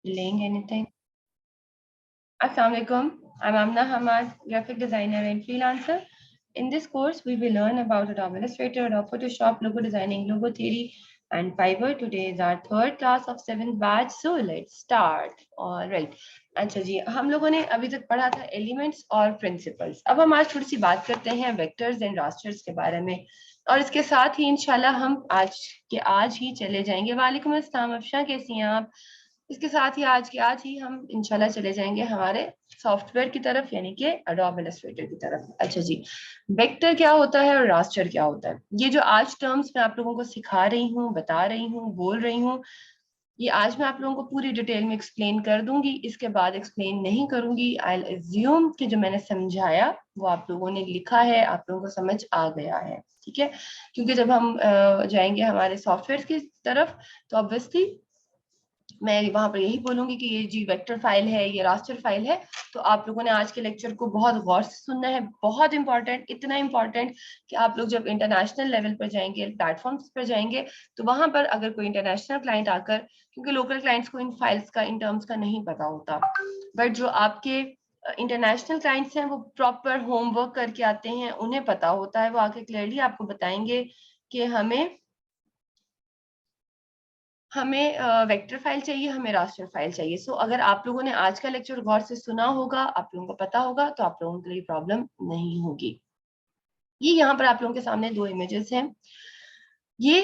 delaying anything. Assalamu alaikum. I'm Amna Hamad, graphic designer and freelancer. In this course, we will learn about Adobe Illustrator, Adobe Photoshop, logo designing, logo theory, and Fiverr. Today is our third class of 7th batch. So let's start. All right. अच्छा जी, हम लोगों ने अभी तक पढ़ा था elements और principles. अब हम आज थोड़ी सी बात करते हैं वेक्टर्स एंड रास्टर्स के बारे में, और इसके साथ ही इंशाल्लाह हम आज ही चले जाएंगे. वालेकुम अस्सलाम अफशा, कैसी हैं आप? इसके साथ ही आज ही हम इंशाल्लाह चले जाएंगे हमारे सॉफ्टवेयर की तरफ, यानी कि एडोब इलस्ट्रेटर की तरफ. अच्छा जी, वेक्टर क्या होता है और रास्टर क्या होता है? ये जो आज टर्म्स मैं आप लोगों को सिखा रही हूँ, बता रही हूँ, बोल रही हूँ, ये आज मैं आप लोगों को पूरी डिटेल में एक्सप्लेन कर दूंगी. इसके बाद एक्सप्लेन नहीं करूंगी. आई एज्यूम कि जो मैंने समझाया वो आप लोगों ने लिखा है, आप लोगों को समझ आ गया है. ठीक है, क्योंकि जब हम जाएंगे हमारे सॉफ्टवेयर की तरफ तो ऑब्वियसली मैं वहां पर यही बोलूंगी कि ये जी वेक्टर फाइल है, ये रास्टर फाइल है. तो आप लोगों ने आज के लेक्चर को बहुत गौर से सुनना है. बहुत इंपॉर्टेंट, इतना इंपॉर्टेंट कि आप लोग जब इंटरनेशनल लेवल पर जाएंगे, प्लेटफॉर्म्स पर जाएंगे, तो वहां पर अगर कोई इंटरनेशनल क्लाइंट आकर, क्योंकि लोकल क्लाइंट्स को इन फाइल्स का, इन टर्म्स का नहीं पता होता, बट जो आपके इंटरनेशनल क्लाइंट्स हैं वो प्रॉपर होमवर्क करके आते हैं, उन्हें पता होता है. वो आके क्लियरली आपको बताएंगे कि हमें वेक्टर फाइल चाहिए, हमें रास्टर फाइल चाहिए. सो अगर आप लोगों ने आज का लेक्चर गौर से सुना होगा, आप लोगों को पता होगा, तो आप लोगों के लिए प्रॉब्लम नहीं होगी. ये यहाँ पर आप लोगों के सामने दो इमेजेस हैं. ये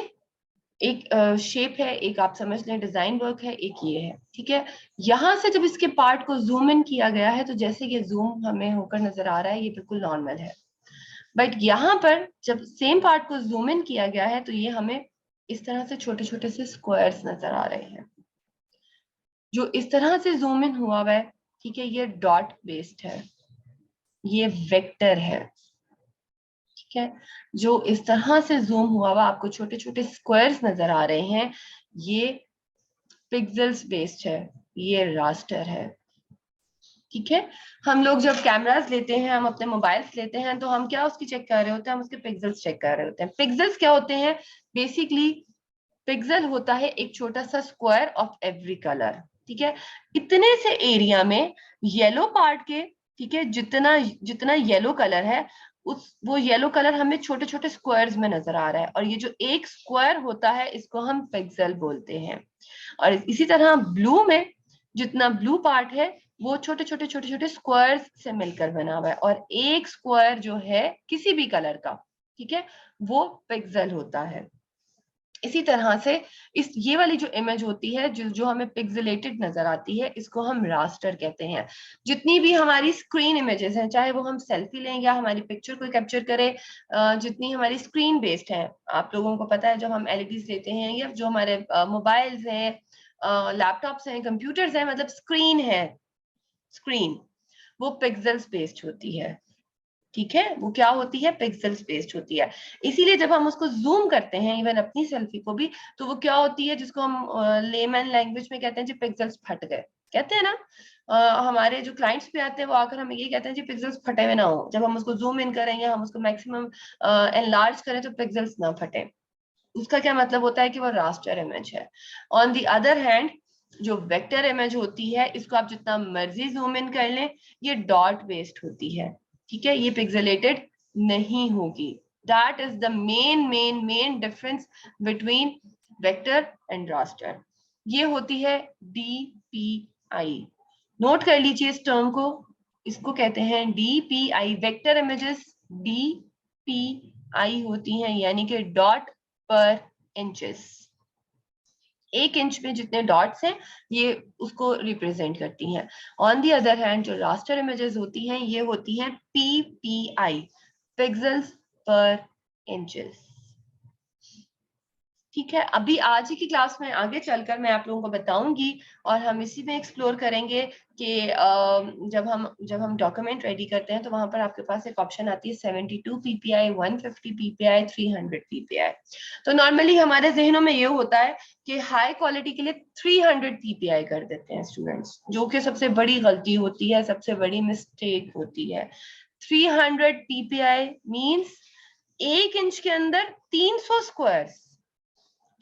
एक शेप है, एक आप समझ लें डिजाइन वर्क है, एक ये है. ठीक है, यहाँ से जब इसके पार्ट को जूम इन किया गया है तो जैसे ये जूम हमें होकर नजर आ रहा है, ये बिल्कुल नॉर्मल है. बट यहाँ पर जब सेम पार्ट को जूम इन किया गया है तो ये हमें इस तरह से छोटे छोटे से स्क्वायर्स नजर आ रहे हैं. जो इस तरह से जूम इन हुआ हुआ है, ठीक है, ये डॉट बेस्ड है, ये वेक्टर है. ठीक है, जो इस तरह से जूम हुआ हुआ आपको छोटे छोटे स्क्वायर्स नजर आ रहे हैं, ये पिक्सेल्स बेस्ड है, ये रास्टर है. ठीक है, हम लोग जब कैमरास लेते हैं, हम अपने मोबाइल्स लेते हैं, तो हम क्या उसकी चेक कर रहे होते हैं? हम उसके पिक्सेल्स चेक कर रहे होते हैं. पिक्सेल्स क्या होते हैं? बेसिकली पिक्सल होता है एक छोटा सा स्क्वायर ऑफ एवरी कलर. ठीक है, इतने से एरिया में येलो पार्ट के, ठीक है, जितना जितना येलो कलर है, वो येलो कलर हमें छोटे छोटे स्क्वायर्स में नजर आ रहा है, और ये जो एक स्क्वायर होता है इसको हम पिक्सल बोलते हैं. और इसी तरह ब्लू में जितना ब्लू पार्ट है वो छोटे छोटे छोटे छोटे स्क्वायर्स से मिलकर बना हुआ है, और एक स्क्वायर जो है किसी भी कलर का, ठीक है, वो पिक्सल होता है. इसी तरह से ये वाली जो इमेज होती है, जो हमें पिक्सेलेटेड नजर आती है, इसको हम रास्टर कहते हैं. जितनी भी हमारी स्क्रीन इमेजेस हैं, चाहे वो हम सेल्फी लें या हमारी पिक्चर को कैप्चर करें, जितनी हमारी स्क्रीन बेस्ड है, आप लोगों को पता है जब हम एलईडीज लेते हैं या जो हमारे मोबाइल्स हैं, लैपटॉप्स हैं, कंप्यूटर्स हैं, मतलब स्क्रीन है, स्क्रीन वो पिक्सेल्स बेस्ड होती है. ठीक है, वो क्या होती है? पिक्सेल्स बेस्ड होती है. इसीलिए जब हम उसको जूम करते हैं, इवन अपनी सेल्फी को भी, तो वो क्या होती है, जिसको हम लेमन लैंग्वेज में कहते हैं जी पिक्सेल्स फट गए, कहते हैं ना. हमारे जो क्लाइंट्स भी आते हैं वो आकर हमें ये कहते हैं जी पिक्सेल्स फटे हुए ना हो. जब हम उसको जूम इन करें या हम उसको मैक्सिमम एनलार्ज करें तो पिक्सेल्स ना फटे. उसका क्या मतलब होता है कि वो रास्टर इमेज है. ऑन द अदर हैंड जो वेक्टर इमेज होती है, इसको आप जितना मर्जी जूम इन कर लें, ये डॉट बेस्ड होती है. ठीक है, ये पिक्सेलेटेड नहीं होगी. That is the main difference between vector and raster. ये होती है डीपीआई. नोट कर लीजिए इस टर्म को, इसको कहते हैं डीपीआई. वेक्टर इमेजेस डीपीआई होती हैं, यानी कि डॉट पर इंचेस. 1 इंच में जितने डॉट्स हैं ये उसको रिप्रेजेंट करती हैं. ऑन दी अदर हैंड जो रास्टर इमेजेस होती हैं ये होती हैं पीपीआई, पिक्सेल्स पर इंचेस. ठीक है, अभी आज ही की क्लास में आगे चलकर मैं आप लोगों को बताऊंगी, और हम इसी में एक्सप्लोर करेंगे कि जब हम डॉक्यूमेंट रेडी करते हैं तो वहां पर आपके पास एक ऑप्शन आती है 72 ppi, 150 ppi, 300 ppi. तो नॉर्मली हमारे जहनों में ये होता है कि हाई क्वालिटी के लिए 300 ppi कर देते हैं स्टूडेंट्स, जो कि सबसे बड़ी गलती होती है, सबसे बड़ी मिस्टेक होती है. 300 ppi मीन्स 1 इंच के अंदर 300 स्क्वायर्स.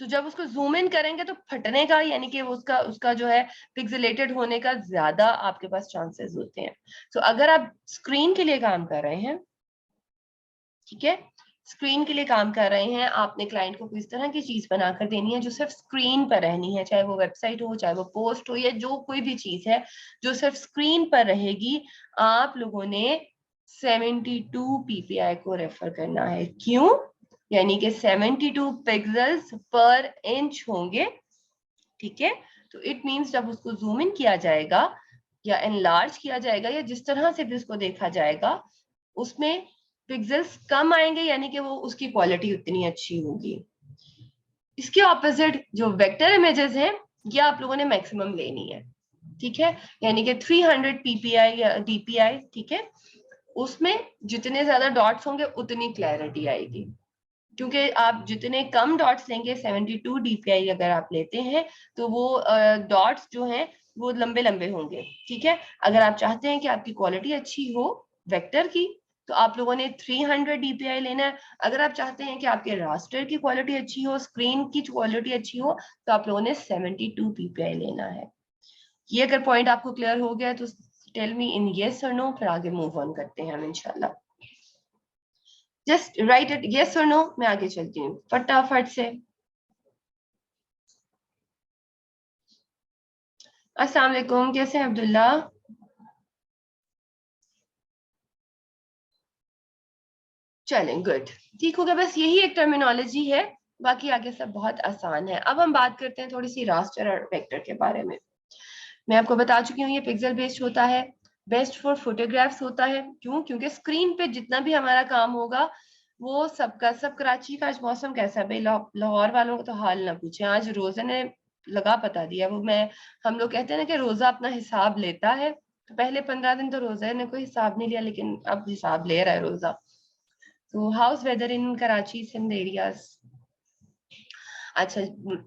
तो जब उसको जूम इन करेंगे तो फटने का यानी कि उसका उसका जो है पिक्सेलेटेड होने का ज्यादा आपके पास चांसेस होते हैं। तो अगर आप स्क्रीन के लिए काम कर रहे हैं, ठीक है, स्क्रीन के लिए काम कर रहे हैं, आपने क्लाइंट को किस तरह की चीज बनाकर देनी है जो सिर्फ स्क्रीन पर रहनी है, चाहे वो वेबसाइट हो, चाहे वो पोस्ट हो, या जो कोई भी चीज है जो सिर्फ स्क्रीन पर रहेगी, आप लोगों ने 72 ppi को रेफर करना है। क्यों? यानी कि 72 पिक्सल्स पर इंच होंगे, ठीक है। तो इट मींस जब उसको जूम इन किया जाएगा या एनलार्ज किया जाएगा या जिस तरह से भी उसको देखा जाएगा, उसमें पिक्सल्स कम आएंगे, यानी कि वो उसकी क्वालिटी उतनी अच्छी होगी। इसके ऑपोजिट जो वेक्टर इमेजेस हैं, ये आप लोगों ने मैक्सिमम लेनी है, ठीक है, यानी कि 300 ppi या dpi, ठीक है। उसमें जितने ज्यादा डॉट्स होंगे उतनी क्लैरिटी आएगी, क्योंकि आप जितने कम डॉट्स लेंगे, 72 dpi अगर आप लेते हैं, तो वो डॉट्स जो हैं वो लंबे लंबे होंगे, ठीक है। अगर आप चाहते हैं कि आपकी क्वालिटी अच्छी हो वेक्टर की, तो आप लोगों ने 300 dpi लेना है। अगर आप चाहते हैं कि आपके रास्टर की क्वालिटी अच्छी हो, स्क्रीन की क्वालिटी अच्छी हो, तो आप लोगों ने 72 ppi लेना है। ये अगर पॉइंट आपको क्लियर हो गया तो टेल मी इन यस और नो, फिर आगे मूव ऑन करते हैं हम इंशाल्लाह। जस्ट राइट इट यस और नो, मैं आगे चलती हूँ फटाफट से। अस्सलाम वालेकुम, कैसे हैं अब्दुल्ला? चलें, गुड, ठीक हो गया। बस यही एक टर्मिनोलॉजी है, बाकी आगे सब बहुत आसान है। अब हम बात करते हैं थोड़ी सी रास्टर और वेक्टर के बारे में। मैं आपको बता चुकी हूँ ये पिक्सल बेस्ड होता है, बेस्ट फॉर फोटोग्राफ्स होता है। क्यों? क्योंकि स्क्रीन पे जितना भी हमारा काम होगा वो सबका सब। कराची का आज मौसम कैसा है भाई? लाहौर वालों को तो हाल ना पूछे, आज रोजे ने लगा पता दिया। वो मैं हम लोग कहते हैं ना कि रोजा अपना हिसाब लेता है, तो पहले 15 दिन तो रोजे ने कोई हिसाब नहीं लिया, लेकिन अब हिसाब ले रहा है रोजा। तो हाउस वेदर इन कराची सिंध एरियाज? अच्छा,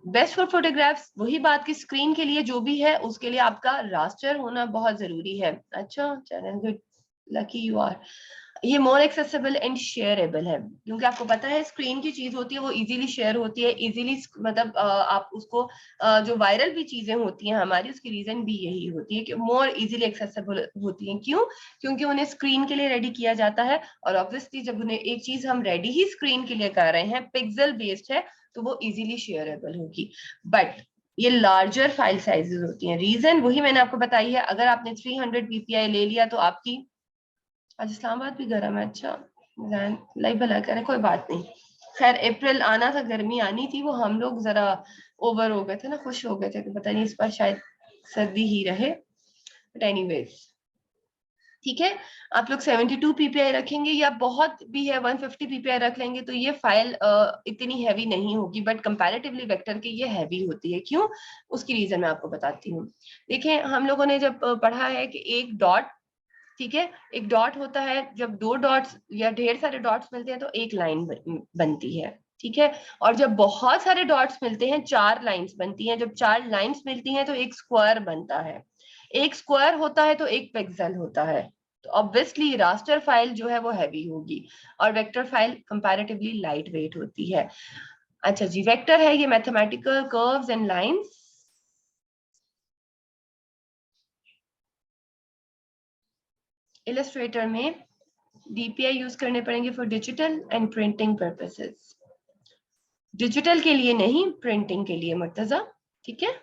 बेस्ट फॉर फोटोग्राफ्स वही बात की स्क्रीन के लिए जो भी है उसके लिए आपका रास्टर होना बहुत जरूरी है। अच्छा, channel good, lucky you are. ये मोर एक्सेसिबल एंड शेयरेबल है, क्योंकि आपको पता है स्क्रीन की चीज होती है वो इजीली शेयर होती है, इजीली मतलब आप उसको जो वायरल भी चीजें होती हैं हमारी, उसकी रीजन भी यही होती है कि मोर इजीली एक्सेसिबल होती हैं। क्यों? क्योंकि उन्हें स्क्रीन के लिए रेडी किया जाता है, और ऑब्वियसली जब उन्हें एक चीज हम रेडी ही स्क्रीन के लिए कर रहे हैं, पिक्सल बेस्ड है, तो वो इजीली शेयरेबल होगी। बट ये लार्जर फाइल साइजेस होती हैं। रीजन वही मैंने आपको बताई है। अगर आपने 300 ppi ले लिया तो आपकी, आज इस्लामाबाद भी गर्म है, अच्छा, लाइव भला करे, कोई बात नहीं। खैर, अप्रैल आना था, गर्मी आनी थी, वो हम लोग जरा ओवर हो गए थे ना, खुश हो गए थे कि पता नहीं इस बार शायद सर्दी ही रहे। बट एनीवेज, ठीक है, आप लोग 72 ppi रखेंगे या बहुत भी है 150 ppi रख लेंगे तो ये फाइल इतनी हैवी नहीं होगी, बट कंपैरेटिवली वेक्टर की ये हैवी होती है। क्यों? उसकी रीजन मैं आपको बताती हूँ। देखें, हम लोगों ने जब पढ़ा है कि एक डॉट, ठीक है, एक डॉट होता है, जब दो डॉट्स या ढेर सारे डॉट्स मिलते हैं तो एक लाइन बनती है, ठीक है। और जब बहुत सारे डॉट्स मिलते हैं, 4 लाइंस बनती हैं। जब 4 लाइंस मिलती हैं तो एक स्क्वायर बनता है। एक स्क्वायर होता है तो एक पिक्सल होता है। तो ऑब्वियसली रास्टर फाइल जो है वो हैवी होगी, और vector file comparatively light weight होती है। अच्छा जी, वेक्टर है ये mathematical curves and lines. Illustrator में DPI यूज करने पड़ेंगे for digital and printing purposes. Digital के लिए नहीं, प्रिंटिंग के लिए मुर्तजा, ठीक है।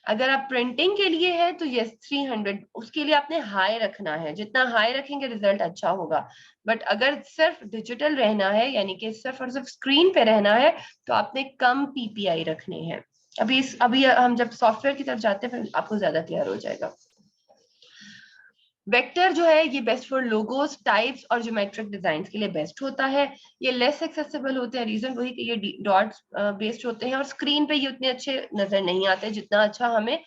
अगर आप प्रिंटिंग के लिए है तो यस 300, उसके लिए आपने हाई रखना है, जितना हाई रखेंगे रिजल्ट अच्छा होगा। बट अगर सिर्फ डिजिटल रहना है, यानी कि सिर्फ और सिर्फ स्क्रीन पे रहना है, तो आपने कम PPI रखने हैं। अभी हम जब सॉफ्टवेयर की तरफ जाते हैं फिर आपको ज्यादा क्लियर हो जाएगा। वेक्टर जो है ये बेस्ट फॉर लोगोस, टाइप्स और ज्योमेट्रिक डिजाइन के लिए बेस्ट होता है। ये लेस एक्सेसिबल होते हैं, रीजन वही कि ये डॉट्स बेस्ड होते हैं, और स्क्रीन पे ये उतने अच्छे नजर नहीं आते जितना अच्छा हमें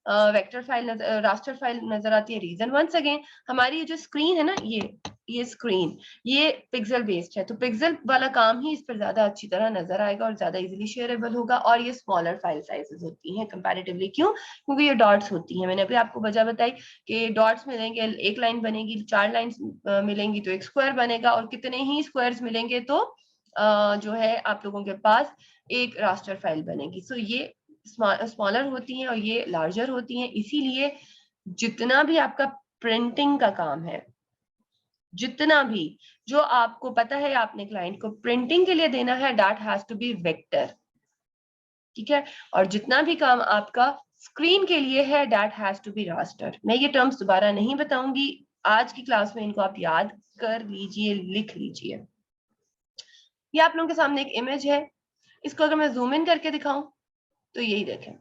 वेक्टर फाइल रास्टर फाइल नजर आती है। रीजन वंस अगेन, हमारी ये जो स्क्रीन है ना, ये स्क्रीन ये पिक्सल बेस्ड है, तो पिक्सल वाला काम ही इस पर ज्यादा अच्छी तरह नजर आएगा और ज्यादा इजीली शेयरेबल होगा। और ये स्मॉलर फाइल साइजेस होती हैं कंपैरेटिवली। क्यों? क्योंकि ये डॉट्स होती हैं। मैंने अभी आपको वजह बताई कि डॉट्स मिलेंगे, एक लाइन बनेगी, 4 लाइंस मिलेंगी तो एक स्क्वायर बनेगा, और कितने ही स्क्वायर्स मिलेंगे तो जो है आप लोगों के पास एक रास्टर फाइल बनेगी। सो ये स्मॉलर होती हैं और ये लार्जर होती हैं, इसीलिए जितना भी आपका प्रिंटिंग का काम है, जितना भी जो आपको पता है आपने क्लाइंट को प्रिंटिंग के लिए देना है, that has to be vector, ठीक है। और जितना भी काम आपका स्क्रीन के लिए है, that has to be raster. मैं ये टर्म्स दोबारा नहीं बताऊंगी, आज की क्लास में इनको आप याद कर लीजिए, लिख लीजिए। ये आप लोगों के सामने एक इमेज है, इसको अगर मैं जूम इन करके दिखाऊं तो यही देखें,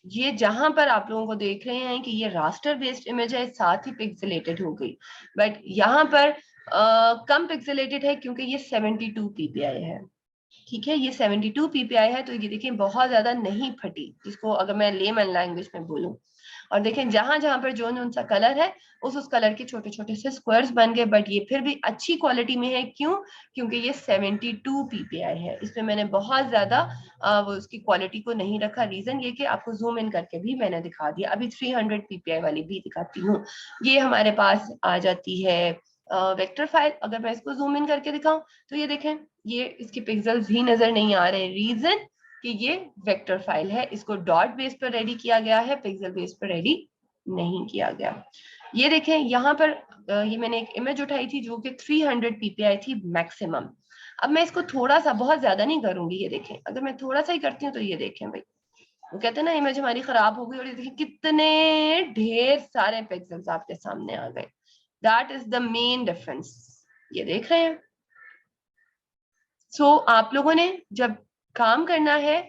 ये जहां पर आप लोगों को देख रहे हैं कि ये रास्टर बेस्ड इमेज है, साथ ही पिक्सेलेटेड हो गई, बट यहाँ पर कम पिक्सेलेटेड है क्योंकि ये 72 ppi है, ठीक है। ये 72 ppi है, तो ये देखिए बहुत ज्यादा नहीं फटी, जिसको अगर मैं लेमन लैंग्वेज में बोलूं। और देखें जहां जहां पर जो सा कलर है, उस कलर के छोटे छोटे से स्क्वायर्स बन गए, बट ये फिर भी अच्छी क्वालिटी में है। क्यों? क्योंकि ये 72 ppi है, इसमें मैंने बहुत ज्यादा वो उसकी क्वालिटी को नहीं रखा। रीजन ये कि आपको जूम इन करके भी मैंने दिखा दिया। अभी 300 ppi वाली भी दिखाती हूँ। ये हमारे पास आ जाती है वेक्टर फाइल। अगर मैं इसको जूम इन करके दिखाऊं तो ये देखें, ये इसके पिक्सेल्स भी नजर नहीं आ रहे। रीजन कि ये वेक्टर फाइल है, इसको डॉट बेस पर रेडी किया गया है, पिक्सल बेस पर रेडी नहीं किया गया। ये देखें यहाँ पर ये मैंने एक इमेज उठाई थी जो कि 300 ppi थी मैक्सिमम। अब मैं इसको थोड़ा सा, बहुत ज्यादा नहीं करूंगी, ये देखें अगर मैं थोड़ा सा ही करती हूँ तो ये देखें भाई, वो कहते हैं ना इमेज हमारी खराब हो गई, और ये देखिए कितने ढेर सारे पिक्सल्स आपके सामने आ गए। That is the main difference, ये देख रहे हैं। सो आप लोगों ने जब काम करना है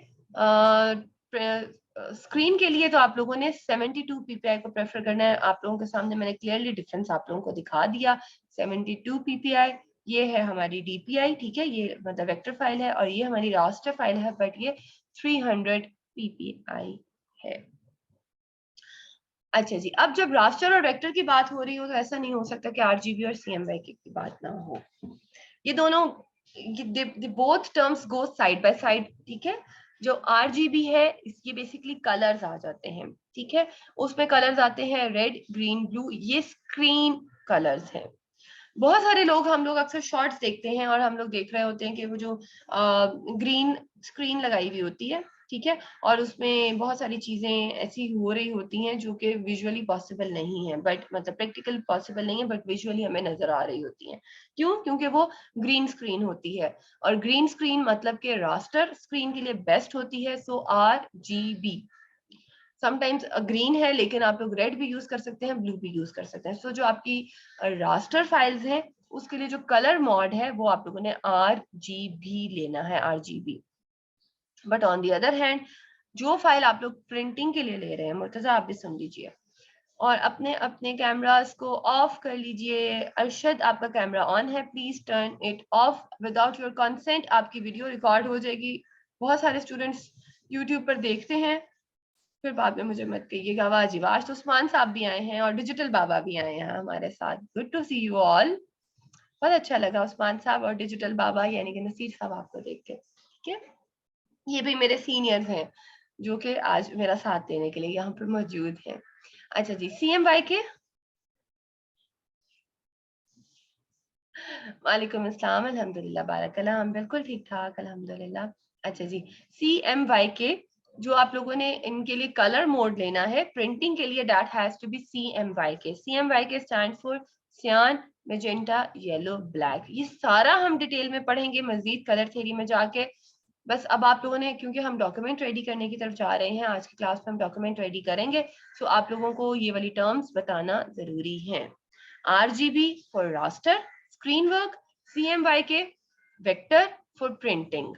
स्क्रीन के लिए, तो आप लोगों ने 72 ppi को प्रेफर करना है। आप लोगों के सामने मैंने क्लियरली डिफरेंस आप लोगों को दिखा दिया। 72 ppi ये है हमारी DPI, ठीक है, ये मतलब वेक्टर फाइल है, और ये हमारी रास्टर फाइल है, बट ये 300 ppi है। अच्छा जी, अब जब रास्टर और वेक्टर की बात हो रही हो तो ऐसा नहीं हो सकता कि RGB और CMYK की बात ना हो। ये दोनों, ये both terms go side by side, ठीक है। जो RGB है इसके बेसिकली कलर्स आ जाते हैं, ठीक है। उसमें कलर्स आते हैं रेड, ग्रीन, ब्लू, ये स्क्रीन कलर्स हैं। बहुत सारे लोग, हम लोग अक्सर शॉर्ट्स देखते हैं और हम लोग देख रहे होते हैं कि वो जो ग्रीन स्क्रीन लगाई हुई होती है, ठीक है, और उसमें बहुत सारी चीजें ऐसी हो रही होती हैं जो कि विजुअली पॉसिबल नहीं है, बट मतलब प्रैक्टिकल पॉसिबल नहीं है, बट विजुअली हमें नजर आ रही होती हैं। क्यों? क्योंकि वो ग्रीन स्क्रीन होती है, और ग्रीन स्क्रीन मतलब कि रास्टर स्क्रीन के लिए बेस्ट होती है। सो RGB, समटाइम्स ग्रीन है लेकिन आप लोग रेड भी यूज कर सकते हैं, ब्लू भी यूज कर सकते हैं। सो जो आपकी रास्टर फाइल्स हैं उसके लिए जो कलर मॉड है वो आप लोगों ने RGB लेना है, RGB। But on the other hand जो फाइल आप लोग प्रिंटिंग के लिए ले रहे हैं, मुर्तजा आप भी सुन लीजिए और अपने अपने कैमरास को ऑफ कर लीजिए। अरशद आपका कैमरा ऑन है, please turn it of. Without your consent आपकी वीडियो रिकॉर्ड हो जाएगी। बहुत सारे स्टूडेंट्स यूट्यूब पर देखते हैं, फिर बाद में मुझे मत कहिएगा। वाह जी वाह, आज तो उस्मान साहब भी आए हैं और डिजिटल बाबा भी आए हैं हमारे साथ। Good to see you all. बहुत अच्छा लगा उस्मान साहब और डिजिटल बाबा यानी कि नसीर साहब आपको देख के, ठीक है। ये भी मेरे सीनियर्स हैं जो कि आज मेरा साथ देने के लिए यहाँ पर मौजूद हैं। अच्छा जी, CMY के वालेकुम अस्सलाम, अल्हम्दुलिल्लाह, बारकल्लाह, हम बिल्कुल ठीक ठाक अल्हम्दुलिल्लाह। अच्छा जी, CMYK जो आप लोगों ने इनके लिए कलर मोड लेना है प्रिंटिंग के लिए, that has to be CMYK। CMYK stands for cyan, magenta, yellow, black. ये सारा हम डिटेल में पढ़ेंगे मजीद कलर थ्योरी में जाके। बस अब आप लोगों ने, क्योंकि हम डॉक्यूमेंट रेडी करने की तरफ जा रहे हैं, आज की क्लास में हम डॉक्यूमेंट रेडी करेंगे, तो आप लोगों को ये वाली टर्म्स बताना जरूरी है। RGB for raster screen work, CMYK vector for printing,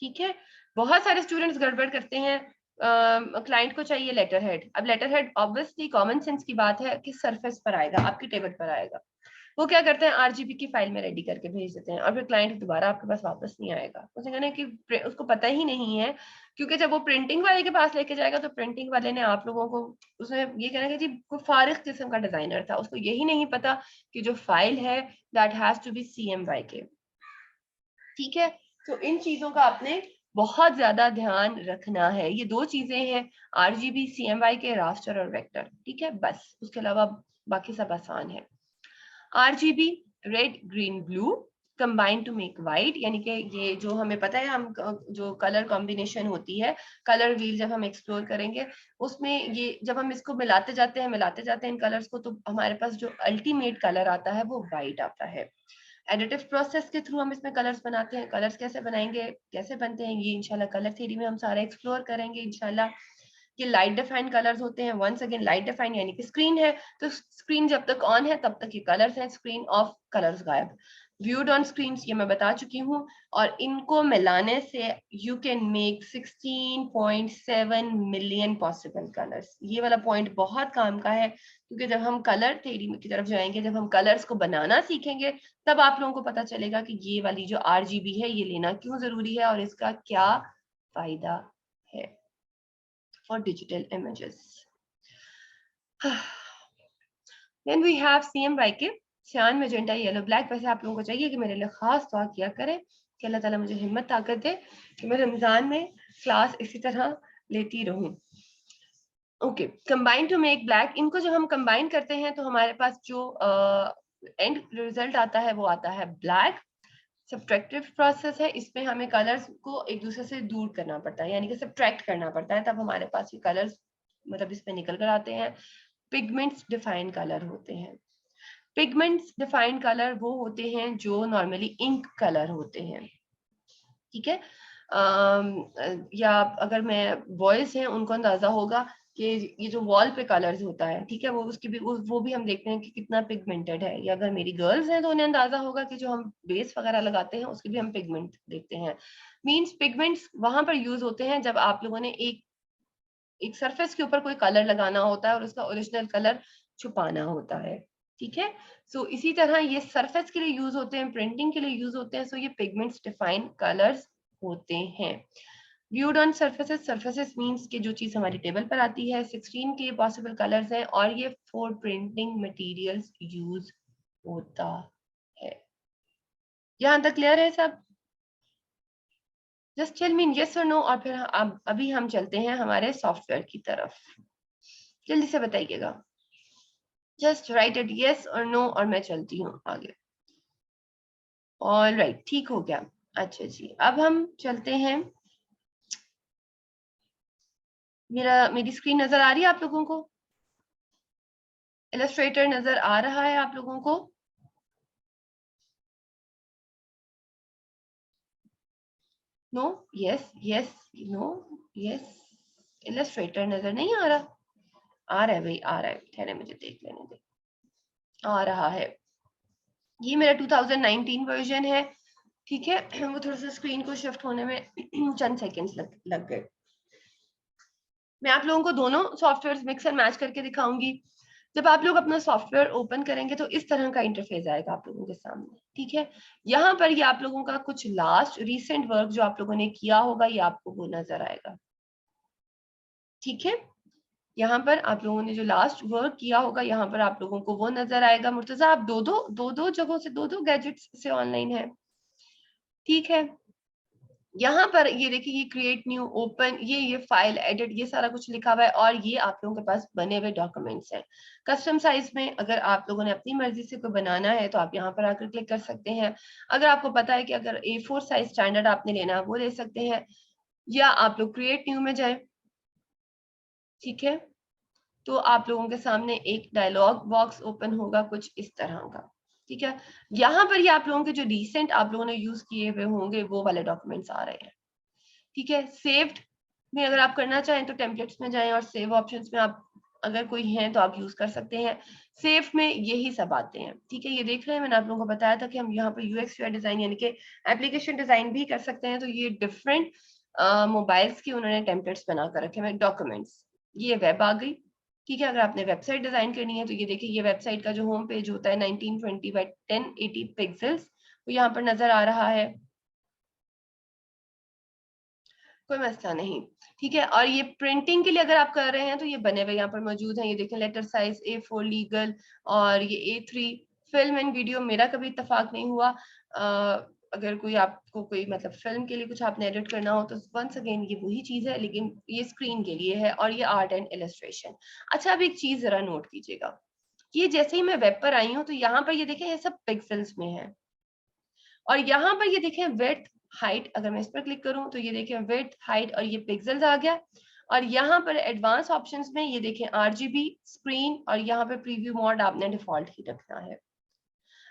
ठीक है। बहुत सारे स्टूडेंट्स गड़बड़ करते हैं, क्लाइंट को चाहिए लेटर हेड। अब letter head obviously common sense की बात है कि सरफेस पर आएगा, आपकी टेबल पर आएगा। वो क्या करते हैं, RGB की फाइल में रेडी करके भेज देते हैं और फिर क्लाइंट दोबारा आपके पास वापस नहीं आएगा। उसे कहना है कि उसको पता ही नहीं है, क्योंकि जब वो प्रिंटिंग वाले के पास लेके जाएगा तो प्रिंटिंग वाले ने आप लोगों को, उसने ये कहना कि जी कोई फारिग किस्म का डिजाइनर था, उसको यही नहीं पता कि जो फाइल है that has to be CMYK, ठीक है। तो इन चीजों का आपने बहुत ज्यादा ध्यान रखना है। ये दो चीजें हैं, RGB, CMYK, रास्टर और वेक्टर, ठीक है। बस उसके अलावा बाकी सब आसान है। RGB red, green, blue, combine to make white, यानी कि ये जो हमें पता है, हम जो कलर कॉम्बिनेशन होती है, कलर व्हील जब हम एक्सप्लोर करेंगे उसमें ये जब हम इसको मिलाते जाते हैं इन कलर्स को, तो हमारे पास जो अल्टीमेट कलर आता है वो वाइट आता है। एडिटिव प्रोसेस के थ्रू हम इसमें कलर्स बनाते हैं। कलर्स कैसे बनाएंगे, कैसे बनते हैं, ये इंशाल्लाह कलर थ्योरी में हम सारा एक्सप्लोर करेंगे इंशाल्लाह। ये लाइट डिफाइंड कलर्स होते हैं। वंस अगेन लाइट डिफाइंड यानी कि स्क्रीन है, तो स्क्रीन जब तक ऑन है तब तक ये कलर्स हैं, स्क्रीन ऑफ कलर्स गायब। व्यूड ऑन स्क्रीन ये मैं बता चुकी हूँ, और इनको मिलाने से you can make 16.7 million possible colours. ये वाला पॉइंट बहुत काम का है, क्योंकि जब हम कलर थ्योरी की तरफ जाएंगे, जब हम कलर्स को बनाना सीखेंगे, तब आप लोगों को पता चलेगा कि ये वाली जो RGB है ये लेना क्यों जरूरी है और इसका क्या फायदा है for digital images. Then we have CMYK, cyan, magenta, yellow, black। वैसे आप लोगों को चाहिए कि मेरे लिए खास दुआ किया करें कि अल्लाह ताला मुझे हिम्मत ताकत दे कि मैं रमजान में क्लास इसी तरह लेती रहूं। Okay, combine to make black, इनको जब हम कंबाइन करते हैं तो हमारे पास जो एंड रिजल्ट आता है वो आता है ब्लैक। सब्ट्रैक्टिव प्रोसेस है, इसमें हमें कलर्स को एक दूसरे से दूर करना पड़ता है, यानी कि सब्ट्रैक्ट करना पड़ता है, तब हमारे पास ये कलर्स मतलब इसमें निकल कर आते हैं। पिगमेंट्स डिफाइंड कलर होते हैं। पिगमेंट्स डिफाइंड कलर वो होते हैं जो नॉर्मली इंक कलर होते हैं, ठीक है। या अगर मैं बॉयज हैं उनको अंदाजा होगा कि ये जो वॉल पे कलर्स होता है, ठीक है, वो उसकी भी वो भी हम देखते हैं कि कितना पिगमेंटेड है। या अगर मेरी गर्ल्स हैं तो उन्हें अंदाजा होगा कि जो हम बेस वगैरह लगाते हैं उसके भी हम पिगमेंट देखते हैं। मींस पिगमेंट्स वहां पर यूज होते हैं जब आप लोगों ने एक सरफेस के ऊपर कोई कलर लगाना होता है और उसका ओरिजिनल कलर छुपाना होता है, ठीक है। सो इसी तरह ये सरफेस के लिए यूज होते हैं, प्रिंटिंग के लिए यूज होते हैं। सो ये पिगमेंट्स डिफाइन कलर्स होते हैं। Viewed on surfaces, surfaces means कि जो चीज हमारी टेबल पर आती है। 16 के पॉसिबल कलर्स हैं और ये 4 प्रिंटिंग मटेरियल्स यूज होता है। यहां तक क्लियर है सब? जस्ट टेल मी यस और नो, और फिर अब अभी हम चलते हैं हमारे सॉफ्टवेयर की तरफ। जल्दी से बताइएगा, जस्ट राइट इट यस और नो, और मैं चलती हूँ आगे। ऑल राइट, ठीक हो गया। अच्छा जी, अब हम चलते हैं। मेरी स्क्रीन नजर आ रही है आप लोगों को? इलस्ट्रेटर नजर आ रहा है आप लोगों को? No, yes, yes, no, yes. Illustrator नजर नहीं आ रहा? आ रहा है भाई, आ रहा है, ठहरे मुझे देख लेने दे। आ रहा है। ये मेरा 2019 वर्जन है, ठीक है। वो थोड़ा सा स्क्रीन को शिफ्ट होने में चंद सेकेंड्स लग गए। मैं आप लोगों को दोनों सॉफ्टवेयर मिक्स एंड मैच करके दिखाऊंगी। जब आप लोग अपना सॉफ्टवेयर ओपन करेंगे तो इस तरह का इंटरफेस आएगा आप लोगों के सामने, ठीक है। यहाँ पर ये आप लोगों का कुछ लास्ट रीसेंट वर्क जो आप लोगों ने किया होगा ये आपको वो नजर आएगा, ठीक है। यहाँ पर आप लोगों ने जो लास्ट वर्क किया होगा यहाँ पर आप लोगों को वो नजर आएगा। मुर्तजा, आप दो जगहों से दो गैजेट्स से ऑनलाइन है, ठीक है। यहाँ पर ये देखिए, ये क्रिएट न्यू, ओपन, ये फाइल, एडिट, ये सारा कुछ लिखा हुआ है। और ये आप लोगों के पास बने हुए डॉक्यूमेंट्स हैं। कस्टम साइज में अगर आप लोगों ने अपनी मर्जी से कोई बनाना है तो आप यहाँ पर आकर क्लिक कर सकते हैं। अगर आपको पता है कि अगर A4 साइज स्टैंडर्ड आपने लेना है वो ले सकते हैं, या आप लोग क्रिएट न्यू में जाए, ठीक है। तो आप लोगों के सामने एक डायलॉग बॉक्स ओपन होगा कुछ इस तरह का, ठीक है। यहाँ पर ये आप लोगों के जो रिसेंट आप लोगों ने यूज किए हुए होंगे वो वाले डॉक्यूमेंट्स आ रहे हैं, ठीक है। सेव्ड में अगर आप करना चाहें तो टेम्पलेट्स में जाएं और सेव ऑप्शंस में आप अगर कोई हैं तो आप यूज कर सकते हैं। सेव में यही सब आते हैं, ठीक है। ये देख रहे हैं, मैंने आप लोगों को बताया था कि हम यहाँ पर UX UI डिजाइन यानी कि एप्लीकेशन डिजाइन भी कर सकते हैं। तो ये डिफरेंट मोबाइल्स की उन्होंने टेम्पलेट्स बना कर रखे हैं, डॉक्यूमेंट्स। ये वेब आ गई, ठीक है। अगर आपने वेबसाइट डिजाइन करनी है तो ये देखिए, ये वेबसाइट का जो होम पेज होता है 1920 बाई 1080 पिक्सल्स, वो यहाँ पर नजर आ रहा है, कोई मसला नहीं, ठीक है। और ये प्रिंटिंग के लिए अगर आप कर रहे हैं तो ये बने हुए यहाँ पर मौजूद हैं। ये देखें, लेटर साइज A4 लीगल, और ये A3 फिल्म एंड वीडियो। मेरा कभी इत्तेफाक नहीं हुआ। अगर कोई आपको कोई मतलब फिल्म के लिए कुछ आपने एडिट करना हो तो वंस अगेन ये वही चीज है, लेकिन ये स्क्रीन के लिए है। और ये आर्ट एंड इलस्ट्रेशन। अच्छा, अब एक चीज जरा नोट कीजिएगा, ये जैसे ही मैं वेब पर आई हूँ तो यहाँ पर ये देखें, ये सब पिक्सल्स में है। और यहाँ पर ये देखें विड्थ हाइट, अगर मैं इस पर क्लिक करूं तो ये देखें विड्थ हाइट और ये पिक्सेल्स आ गया। और यहाँ पर एडवांस ऑप्शंस में ये देखें आरजीबी स्क्रीन, और यहाँ पर प्रीव्यू मोड आपने डिफॉल्ट ही रखना है।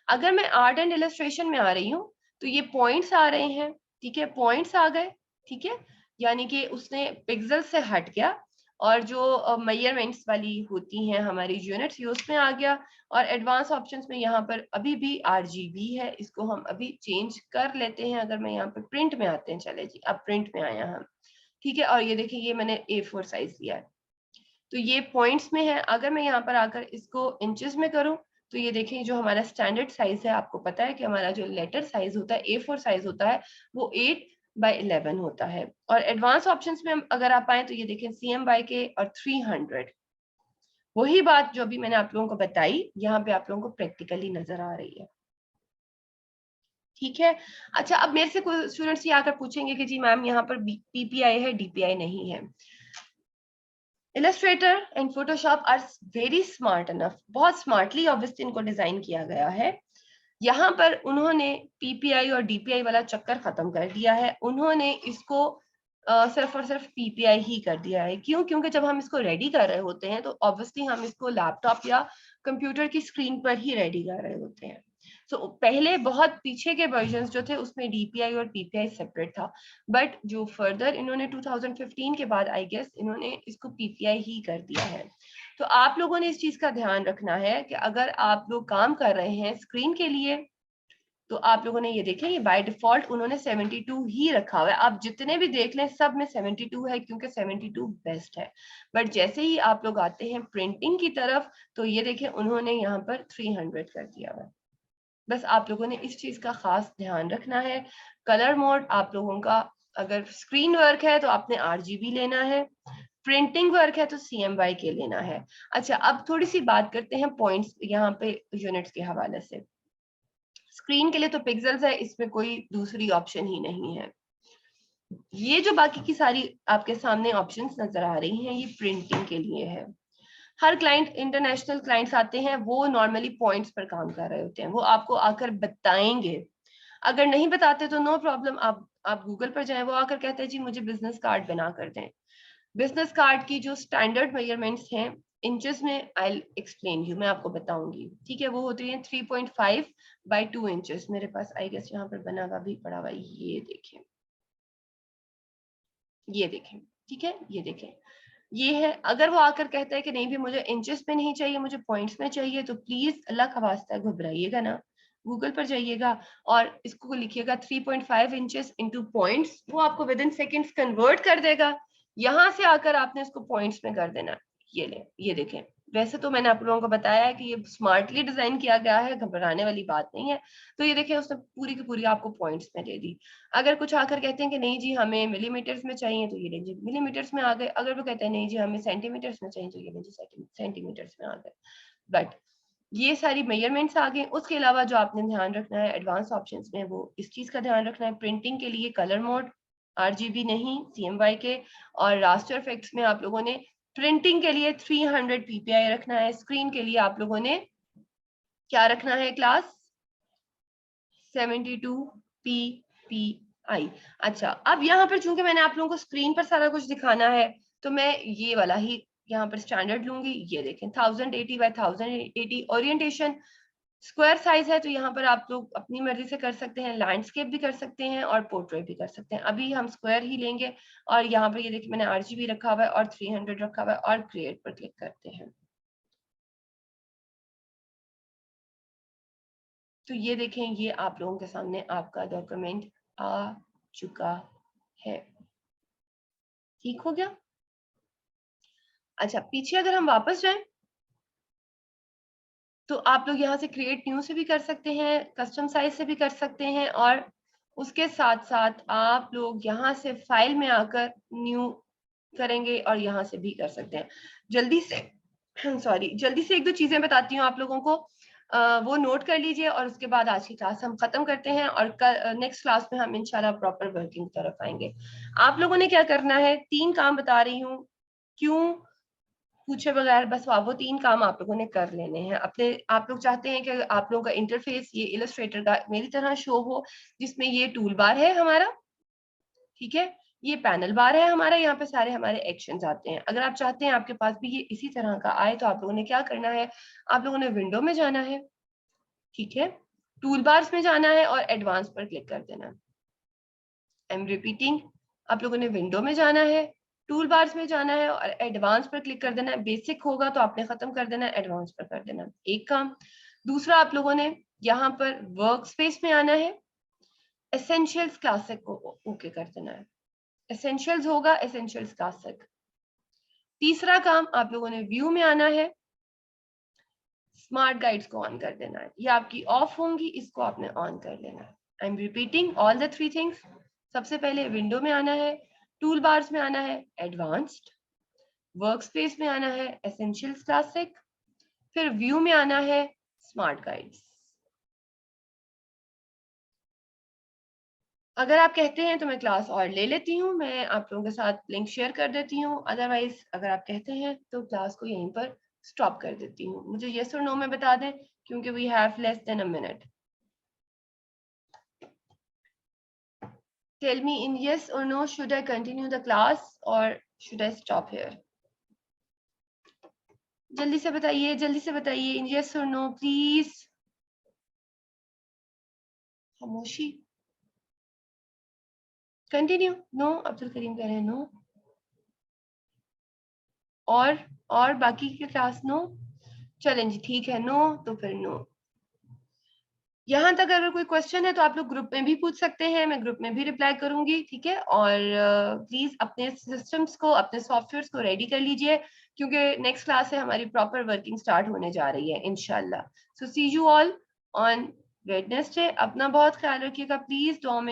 अगर मैं आर्ट एंड इलस्ट्रेशन में आ रही हूँ तो ये पॉइंट्स आ रहे हैं, ठीक है, पॉइंट्स आ गए, ठीक है, यानी कि उसने पिक्सल से हट गया और जो मेजरमेंट्स वाली होती हैं हमारी यूनिट्स, ये उसमें आ गया। और एडवांस ऑप्शंस में यहाँ पर अभी भी आरजीबी है, इसको हम अभी चेंज कर लेते हैं। अगर मैं यहाँ पर प्रिंट में आते हैं, चले जी अब प्रिंट में आया हम, ठीक है, और ये देखिए ये मैंने A4 साइज लिया है, तो ये पॉइंट्स में है। अगर मैं यहाँ पर आकर इसको इंचेस में करूँ तो ये देखें जो हमारा स्टैंडर्ड साइज है, आपको पता है कि हमारा जो लेटर साइज होता है A4 साइज होता है वो 8/11 होता है। और एडवांस ऑप्शंस में अगर आप आए तो ये देखें CMYK और 300, वही बात जो अभी मैंने आप लोगों को बताई यहाँ पे आप लोगों को प्रैक्टिकली नजर आ रही है, ठीक है। अच्छा, अब मेरे से कोई स्टूडेंट्स ये आकर पूछेंगे कि जी मैम यहाँ पर PPI है, DPI नहीं है। Illustrator and Photoshop are very smart enough, बहुत स्मार्टली ऑब्वियसली इनको डिजाइन किया गया है। यहाँ पर उन्होंने PPI और DPI वाला चक्कर खत्म कर दिया है, उन्होंने इसको सिर्फ और सिर्फ PPI ही कर दिया है। क्यों? क्योंकि जब हम इसको रेडी कर रहे होते हैं तो ऑब्वियसली हम इसको लैपटॉप या कंप्यूटर की स्क्रीन पर ही रेडी कर रहे होते हैं। तो पहले बहुत पीछे के वर्जन्स जो थे उसमें DPI और PPI सेपरेट था, बट जो फर्दर इन्होंने 2015 के बाद आई गेस इन्होंने इसको PPI ही कर दिया है। तो आप लोगों ने इस चीज का ध्यान रखना है कि अगर आप लोग काम कर रहे हैं स्क्रीन के लिए तो आप लोगों ने ये देखें ये बाय डिफॉल्ट उन्होंने 72 ही रखा हुआ है। आप जितने भी देख लें सब में 72 है क्योंकि 72 बेस्ट है। बट जैसे ही आप लोग आते हैं प्रिंटिंग की तरफ तो ये देखें उन्होंने यहाँ पर 300 कर दिया हुआ है। बस आप लोगों ने इस चीज का खास ध्यान रखना है। कलर मोड आप लोगों का, अगर स्क्रीन वर्क है तो आपने RGB लेना है, प्रिंटिंग वर्क है तो CMYK लेना है। अच्छा, अब थोड़ी सी बात करते हैं पॉइंट्स यहाँ पे यूनिट्स के हवाले से। स्क्रीन के लिए तो पिक्सेल्स है, इसमें कोई दूसरी ऑप्शन ही नहीं है। ये जो बाकी की सारी आपके सामने ऑप्शंस नजर आ रही हैं ये प्रिंटिंग के लिए है। हर क्लाइंट, इंटरनेशनल क्लाइंट्स आते हैं वो नॉर्मली पॉइंट्स पर काम कर रहे होते हैं, वो आपको आकर बताएंगे। अगर नहीं बताते तो नो प्रॉब्लम, आप गूगल पर जाएं, वो आकर कहते हैं जी मुझे बिजनेस कार्ड बना कर दें। बिजनेस कार्ड की जो स्टैंडर्ड मेजरमेंट्स हैं इंचेस में, आई एक्सप्लेन यू, मैं आपको बताऊंगी, ठीक है, वो होती है 3.5/2 इंचेस। मेरे पास आई गेस यहाँ पर बना हुआ भी पड़ा हुआ, ये देखें, ये देखें, ठीक है, ये देखें, ये है। अगर वो आकर कहता है कि नहीं भी मुझे इंचेस में नहीं चाहिए, मुझे पॉइंट्स में चाहिए, तो प्लीज अल्लाह का वास्ता घबराइएगा ना, गूगल पर जाइएगा और इसको लिखिएगा 3.5 इंचेस इंटू पॉइंट्स, वो आपको विद इन सेकेंड्स कन्वर्ट कर देगा। यहां से आकर आपने इसको पॉइंट्स में कर देना। ये ले, ये देखें, वैसे तो मैंने आप लोगों को बताया है कि ये स्मार्टली डिजाइन किया गया है, घबराने वाली बात नहीं है। तो ये देखें उसने पूरी की पूरी आपको पॉइंट्स में दे दी। अगर कुछ आकर कहते हैं कि नहीं जी हमें मिलीमीटर्स में चाहिए तो ये लीजिए मिलीमीटर्स में आ गए। अगर वो कहते हैं नहीं जी हमें सेंटीमीटर्स में चाहिए तो ये लीजिए सेंटीमीटर्स में आ गए। बट ये सारी मेजरमेंट्स आ गए। उसके अलावा जो आपने ध्यान रखना है एडवांस ऑप्शंस में, वो इस चीज का ध्यान रखना है, प्रिंटिंग के लिए कलर मोड, RGB नहीं, CMYK। और रास्टर इफेक्ट्स में आप लोगों ने प्रिंटिंग के लिए 300 PPI रखना है। स्क्रीन के लिए आप लोगों ने क्या रखना है क्लास, 72 PPI। अच्छा, अब यहाँ पर चूंकि मैंने आप लोगों को स्क्रीन पर सारा कुछ दिखाना है तो मैं ये वाला ही यहाँ पर स्टैंडर्ड लूंगी। ये देखें 1080x1080 ओरिएंटेशन, स्क्वायर साइज है तो यहाँ पर आप लोग अपनी मर्जी से कर सकते हैं, लैंडस्केप भी कर सकते हैं और पोर्ट्रेट भी कर सकते हैं। अभी हम स्क्वायर ही लेंगे और यहाँ पर ये देखिए मैंने RGB रखा हुआ है और 300 रखा हुआ है और क्रिएट पर क्लिक करते हैं। तो ये देखें ये आप लोगों के सामने आपका डॉक्यूमेंट आ चुका है। ठीक हो गया? अच्छा, पीछे अगर हम वापस जाएं तो आप लोग यहाँ से क्रिएट न्यू से भी कर सकते हैं, कस्टम साइज से भी कर सकते हैं, और उसके साथ साथ आप लोग यहाँ से फाइल में आकर न्यू करेंगे और यहाँ से भी कर सकते हैं। जल्दी से सॉरी, जल्दी से एक दो चीजें बताती हूँ आप लोगों को, वो नोट कर लीजिए और उसके बाद आज की क्लास हम खत्म करते हैं और नेक्स्ट क्लास में हम इंशाल्लाह प्रॉपर वर्किंग तरफ आएंगे। आप लोगों ने क्या करना है, 3 काम बता रही हूँ, क्यों पूछे बगैर बस वो 3 काम आप लोगों ने कर लेने हैं। अपने आप लोग चाहते हैं कि आप लोगों का इंटरफेस ये इलस्ट्रेटर का मेरी तरह शो हो, जिसमें ये टूल बार है हमारा, ठीक है, ये पैनल बार है हमारा, यहाँ पे सारे हमारे एक्शंस आते हैं। अगर आप चाहते हैं आपके पास भी ये इसी तरह का आए तो आप लोगों ने क्या करना है, आप लोगों ने विंडो में जाना है, ठीक है, टूल बार्स में जाना है और एडवांस पर क्लिक कर देना है। आई एम रिपीटिंग, आप लोगों ने विंडो में जाना है, टूल बार्स में जाना है और एडवांस पर क्लिक कर देना है। बेसिक होगा तो आपने खत्म कर देना है, एडवांस पर कर देना है, एक काम। दूसरा, आप लोगों ने यहाँ पर वर्क स्पेस में आना है, एसेंशियल्स क्लासिक को ओके कर देना है, एसेंशियल्स होगा एसेंशियल्स क्लासिक। तीसरा काम, आप लोगों ने व्यू में आना है, स्मार्ट गाइड्स को ऑन कर देना है, ये आपकी ऑफ होंगी, इसको आपने ऑन कर लेना है। I am repeating all the 3 things. सबसे पहले विंडो में आना है, टूल बार्स में आना है एडवांस्ड, वर्क स्पेस में आना है एसेंशियल्स क्लासिक, फिर व्यू में आना है स्मार्ट गाइड्स। अगर आप कहते हैं तो मैं क्लास और ले लेती हूँ, मैं आप लोगों के साथ लिंक शेयर कर देती हूँ, अदरवाइज अगर आप कहते हैं तो क्लास को यहीं पर स्टॉप कर देती हूँ। मुझे यस और नो में बता दें क्योंकि we have less than a minute. Tell me in yes or no, should I continue the class or should I stop here? जल्दी से बताइए, जल्दी से बताइए, in yes or no please। खामोशी। कंटिन्यू, नो, अब्दुल करीम कह रहे हैं नो, और बाकी की क्लास नो, चलें जी ठीक है, नो तो फिर नो। यहाँ तक अगर कोई क्वेश्चन है तो आप लोग ग्रुप में भी पूछ सकते हैं, मैं ग्रुप में भी रिप्लाई करूंगी, ठीक है। और प्लीज अपने सिस्टम्स को, अपने सॉफ्टवेयर्स को रेडी कर लीजिए क्योंकि नेक्स्ट क्लास से हमारी प्रॉपर वर्किंग स्टार्ट होने जा रही है इंशाल्लाह। सो सी यू ऑल ऑन वेडनेसडे। अपना बहुत ख्याल रखिएगा प्लीज, दुआ में